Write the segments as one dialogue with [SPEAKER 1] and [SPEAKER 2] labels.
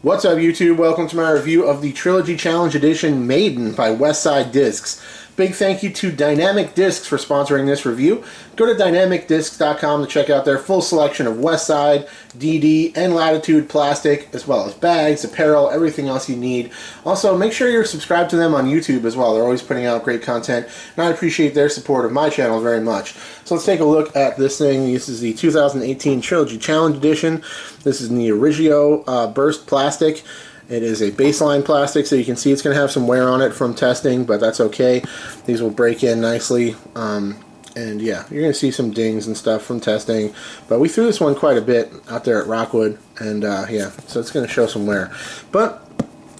[SPEAKER 1] What's up, YouTube? Welcome to my review of the Trilogy Challenge Edition Maiden by Westside Discs. Big thank you to Dynamic Discs for sponsoring this review. Go to dynamicdiscs.com to check out their full selection of Westside, DD, and Latitude plastic, as well as bags, apparel, everything else you need. Also, make sure you're subscribed to them on YouTube as well. They're always putting out great content, and I appreciate their support of my channel very much. So let's take a look at this thing. This is the 2018 Trilogy Challenge Edition. This is in the Origio burst plastic. It is a baseline plastic, so you can see it's going to have some wear on it from testing, but that's okay. These will break in nicely. And yeah, you're going to see some dings and stuff from testing. But we threw this one quite a bit out there at Rockwood, and yeah, so it's going to show some wear. But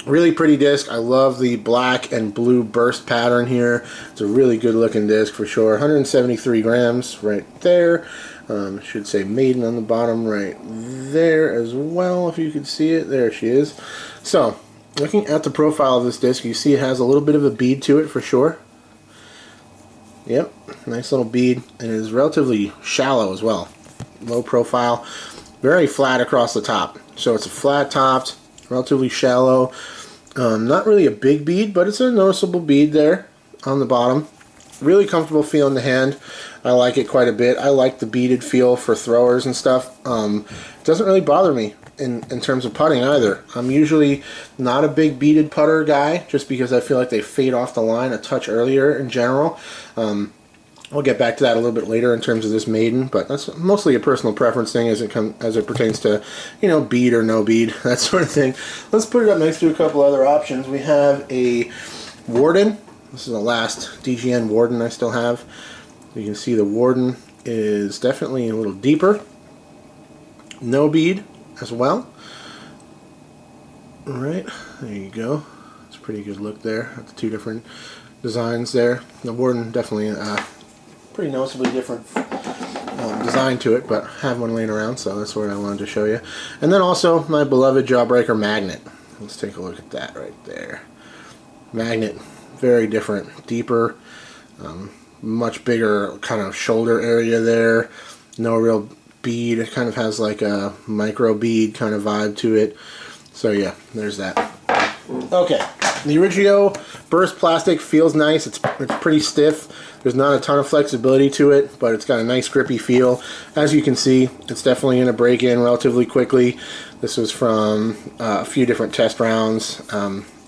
[SPEAKER 1] really pretty disc. I love the black and blue burst pattern here. It's a really good looking disc for sure. 173 grams right there. Should say Maiden on the bottom right there as well, if you could see it. There she is. So, looking at the profile of this disc, you see it has a little bit of a bead to it for sure. Yep, nice little bead, and it is relatively shallow as well. Low profile, very flat across the top. So it's a flat topped, relatively shallow. Not really a big bead, but it's a noticeable bead there on the bottom. Really comfortable feel in the hand. I like it quite a bit. I like the beaded feel for throwers and stuff. It doesn't really bother me in terms of putting either. I'm usually not a big beaded putter guy, just because I feel like they fade off the line a touch earlier in general. I'll get back to that a little bit later in terms of this Maiden, but that's mostly a personal preference thing as it pertains to, you know, bead or no bead, that sort of thing. Let's put it up next to a couple other options. We have a Warden. This is the last DGN Warden I still have. You can see the Warden is definitely a little deeper. No bead as well. Alright, there you go. It's a pretty good look there at the two different designs there. The Warden definitely pretty noticeably different design to it, but I have one laying around, so that's what I wanted to show you. And then also my beloved Jawbreaker Magnet. Let's take a look at that right there. Magnet. Very different, deeper, much bigger kind of shoulder area there. No real bead. It kind of has like a micro bead kind of vibe to it. So yeah, there's that. Okay, the Origio burst plastic feels nice. It's pretty stiff. There's not a ton of flexibility to it, but it's got a nice grippy feel. As you can see, it's definitely going to break in relatively quickly. This was from a few different test rounds.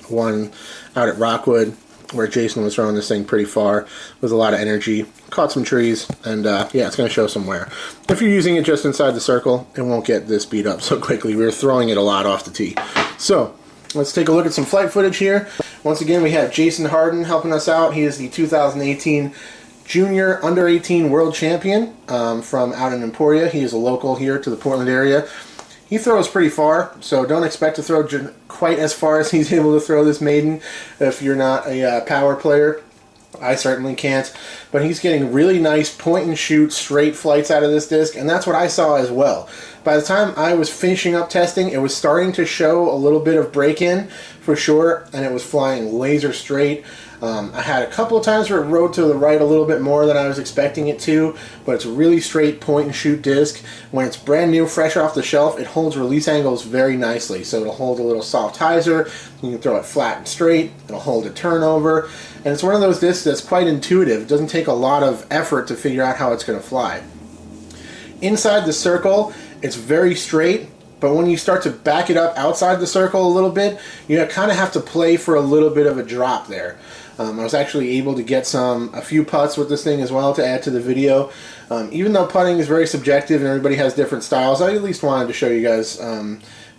[SPEAKER 1] One out at Rockwood, where Jason was throwing this thing pretty far with a lot of energy. Caught some trees, and yeah, it's going to show some wear. If you're using it just inside the circle, it won't get this beat up so quickly. We were throwing it a lot off the tee. So, let's take a look at some flight footage here. Once again, we have Jason Harden helping us out. He is the 2018 Junior Under 18 World Champion from out in Emporia. He is a local here to the Portland area. He throws pretty far, so don't expect to throw quite as far as he's able to throw this Maiden if you're not a power player. I certainly can't. But he's getting really nice point and shoot straight flights out of this disc, and that's what I saw as well. By the time I was finishing up testing, it was starting to show a little bit of break-in for sure, and it was flying laser straight. I had a couple of times where it rode to the right a little bit more than I was expecting it to, but it's a really straight point and shoot disc. When it's brand new, fresh off the shelf, it holds release angles very nicely. So it'll hold a little soft hyzer, you can throw it flat and straight, it'll hold a turnover, and it's one of those discs that's quite intuitive. It doesn't take a lot of effort to figure out how it's going to fly. Inside the circle, it's very straight, but when you start to back it up outside the circle a little bit, you kind of have to play for a little bit of a drop there. I was actually able to get a few putts with this thing as well to add to the video. Even though putting is very subjective and everybody has different styles, I at least wanted to show you guys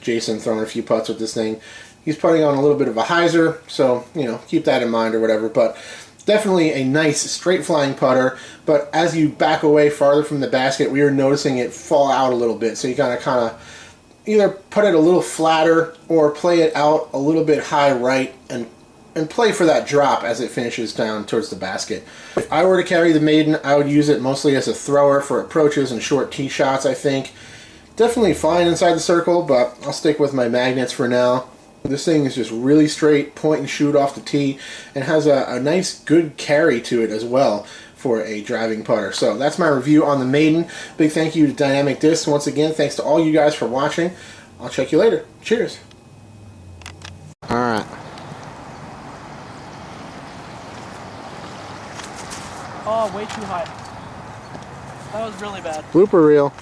[SPEAKER 1] Jason throwing a few putts with this thing. He's putting on a little bit of a hyzer, so you know, keep that in mind or whatever. But definitely a nice straight flying putter, but as you back away farther from the basket, we were noticing it fall out a little bit. So you gotta kind of either put it a little flatter or play it out a little bit high right and play for that drop as it finishes down towards the basket. If I were to carry the Maiden, I would use it mostly as a thrower for approaches and short tee shots, I think. Definitely fine inside the circle, but I'll stick with my magnets for now. This thing is just really straight, point and shoot off the tee, and has a nice, good carry to it as well for a driving putter. So that's my review on the Maiden. Big thank you to Dynamic Discs. Once again, thanks to all you guys for watching. I'll check you later. Cheers.
[SPEAKER 2] Oh, way too high. That was really bad.
[SPEAKER 1] Blooper reel.